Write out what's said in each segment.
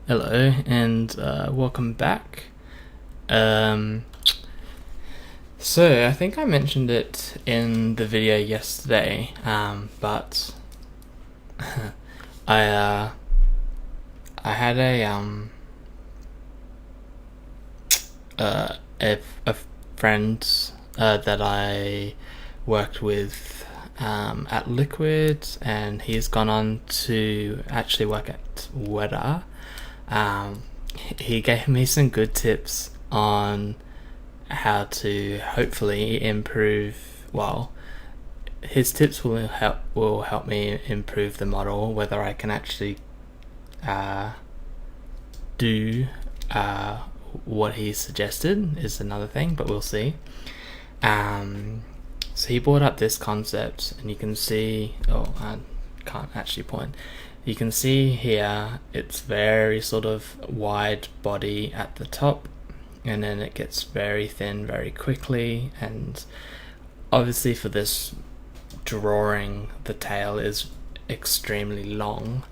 Hello and welcome back. So I think I mentioned it in the video yesterday, but I had a friend that I worked with at Liquid, and he's gone on to actually work at Weta. He gave me some good tips on how to hopefully improve. Well, his tips will help me improve the model. Whether I can actually do what he suggested is another thing, but we'll see. So he brought up this concept, and you can see. Oh, I can't actually point. You can see here it's very sort of wide body at the top, and then it gets very thin very quickly, and obviously for this drawing the tail is extremely long.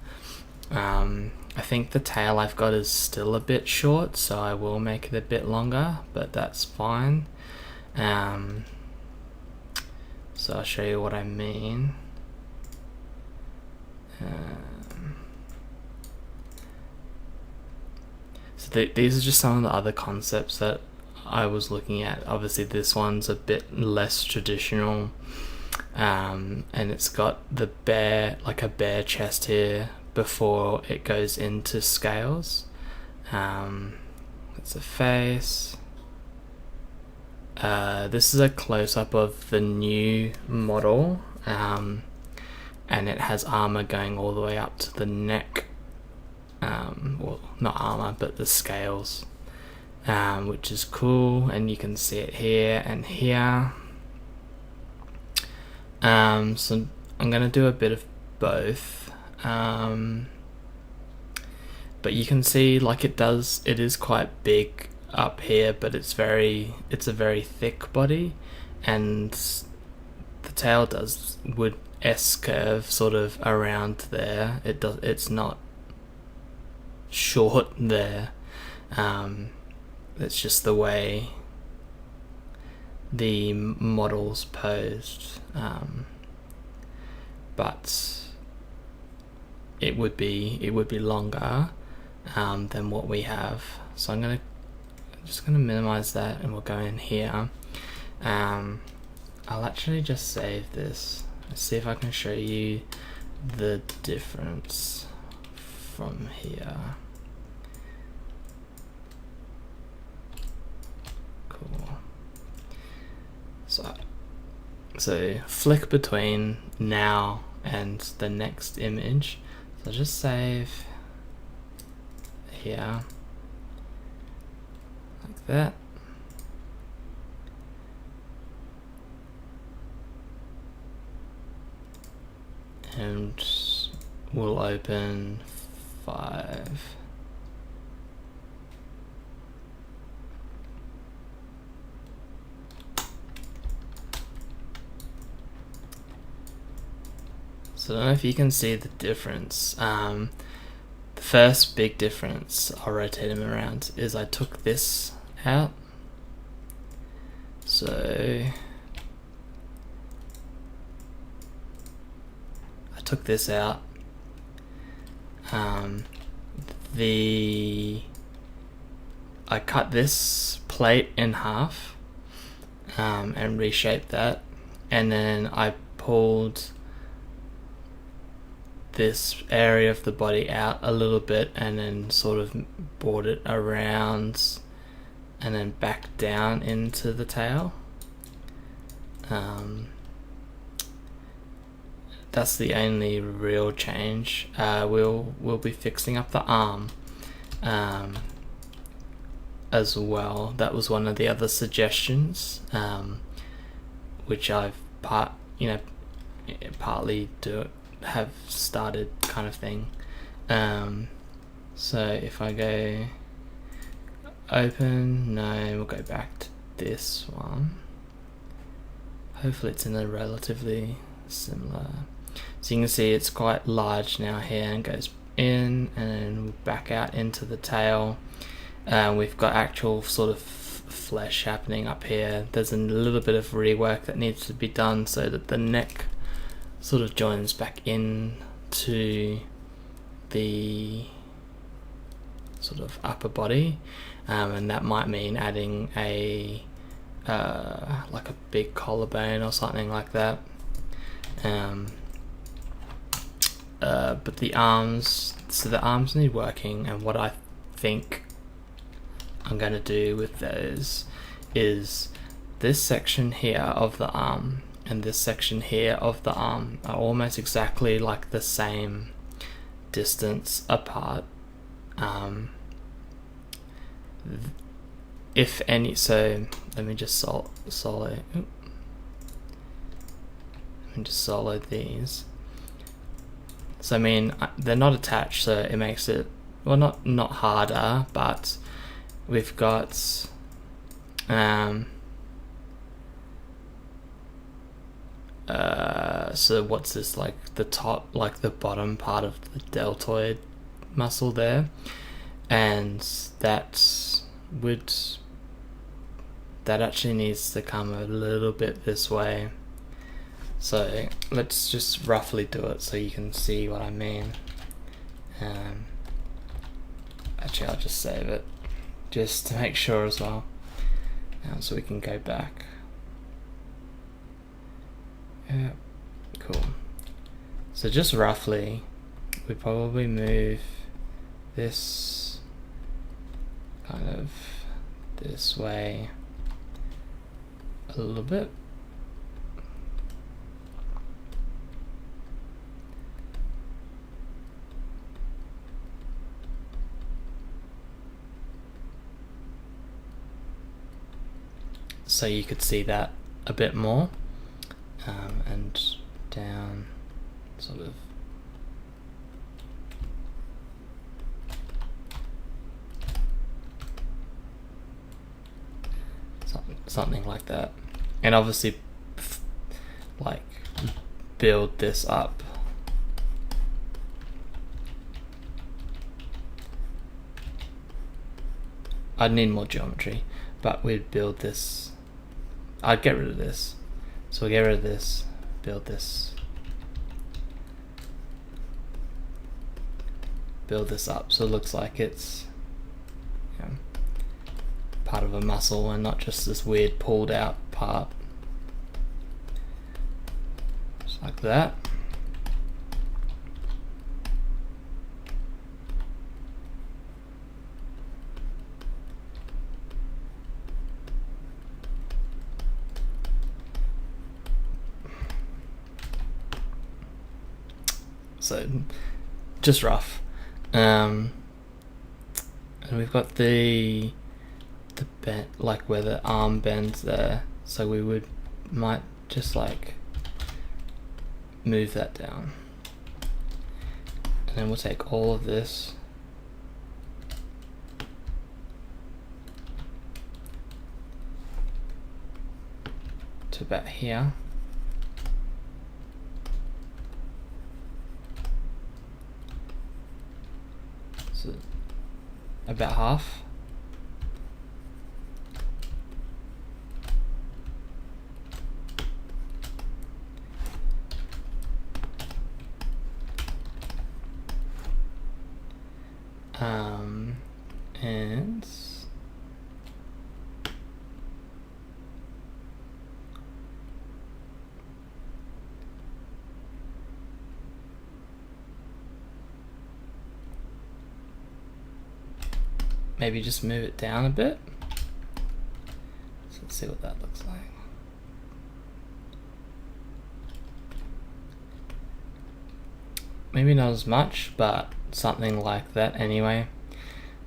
I think the tail I've got is still a bit short, so I will make it a bit longer, but that's fine. So I'll show you what I mean. So these are just some of the other concepts that I was looking at. Obviously this one's a bit less traditional, and it's got the a bare chest here before it goes into scales. It's a face. This is a close-up of the new model, and it has armor going all the way up to the neck. Well, not armor, but the scales, which is cool, and you can see it here and here. So I'm gonna do a bit of both, but you can see like it is quite big up here, but it's a very thick body, and the tail would S-curve sort of around there. It's not short there. It's just the way the model's posed, but it would be longer than what we have. So I'm just gonna minimize that, and we'll go in here. I'll actually just save this. Let's see if I can show you the difference from here. Cool. So flick between now and the next image. So just save here like that. And we'll open 5. So I don't know if you can see the difference. The first big difference, I'll rotate him around, is I took this out. So I took this out. I cut this plate in half, and reshaped that, and then I pulled this area of the body out a little bit, and then sort of brought it around and then back down into the tail. That's the only real change. We'll be fixing up the arm as well. That was one of the other suggestions, which I've partly have started, kind of thing. So if I go open, no, we'll go back to this one. Hopefully it's in a relatively similar. So you can see it's quite large now here and goes in and then back out into the tail. We've got actual sort of flesh happening up here. There's a little bit of rework that needs to be done so that the neck sort of joins back in to the sort of upper body, and that might mean adding a like a big collarbone or something like that. But the arms, so the arms need working, and what I think I'm going to do with those is this section here of the arm and this section here of the arm are almost exactly like the same distance apart. If any, so let me just solo these. So I mean, they're not attached, so it makes it, well, not harder, but we've got so what's this, like the top, like the bottom part of the deltoid muscle there, and that actually needs to come a little bit this way. So let's just roughly do it so you can see what I mean. Actually, I'll just save it just to make sure as well, so we can go back. Yeah, cool. So just roughly, we probably move this kind of this way a little bit. So you could see that a bit more, and down sort of something like that, and obviously like build this up. I'd need more geometry, but we'd build this. I'd get rid of this, so we'll get rid of this, build this, build this up so it looks like it's, you know, part of a muscle and not just this weird pulled out part, just like that. So just rough, and we've got the bend, like where the arm bends there, so we might just like move that down, and then we'll take all of this to about here. About half. And maybe just move it down a bit. So let's see what that looks like. Maybe not as much, but something like that anyway,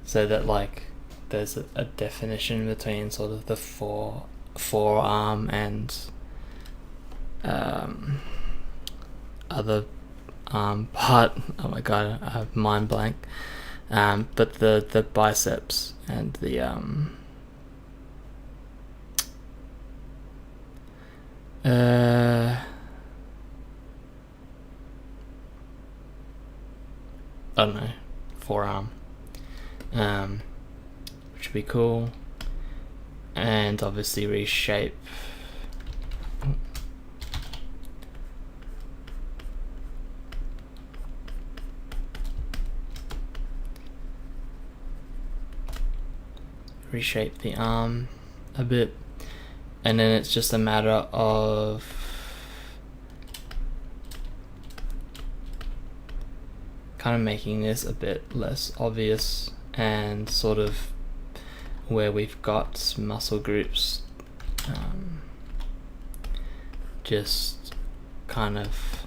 so that like there's a definition between sort of the forearm and other arm part. Oh my god, I have mind blank. But the biceps and the I don't know, forearm, which would be cool. And obviously reshape the arm a bit, and then it's just a matter of kind of making this a bit less obvious, and sort of where we've got muscle groups, just kind of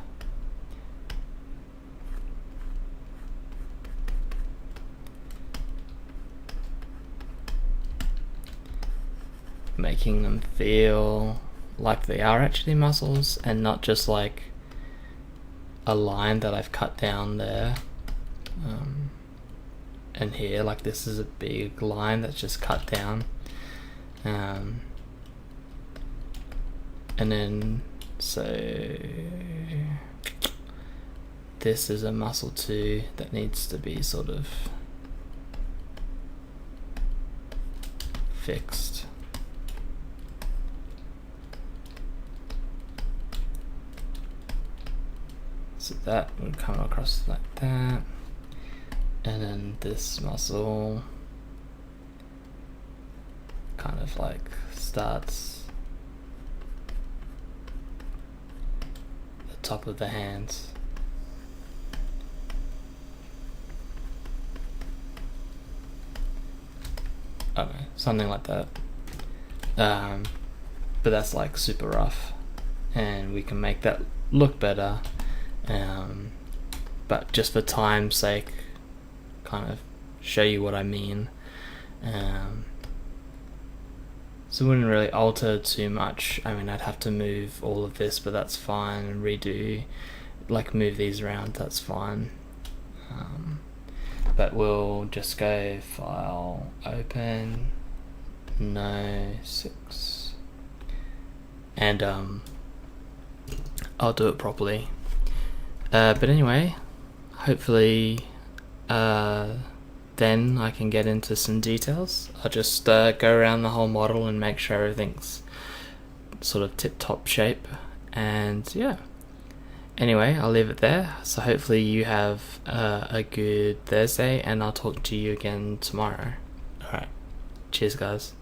making them feel like they are actually muscles and not just like a line that I've cut down there, and here, like this is a big line that's just cut down, and then so this is a muscle too that needs to be sort of fixed. So that would come across like that, and then this muscle kind of like starts the top of the hands. Okay, something like that. But that's like super rough, and we can make that look better. But just for time's sake, kind of show you what I mean. So it wouldn't really alter too much. I mean, I'd have to move all of this, but that's fine, and redo, like move these around, that's fine. But we'll just go File, Open, No 6, and I'll do it properly. But anyway, hopefully then I can get into some details. I'll just go around the whole model and make sure everything's sort of tip-top shape, and yeah. Anyway, I'll leave it there. So hopefully you have a good Thursday, and I'll talk to you again tomorrow. Alright, cheers guys.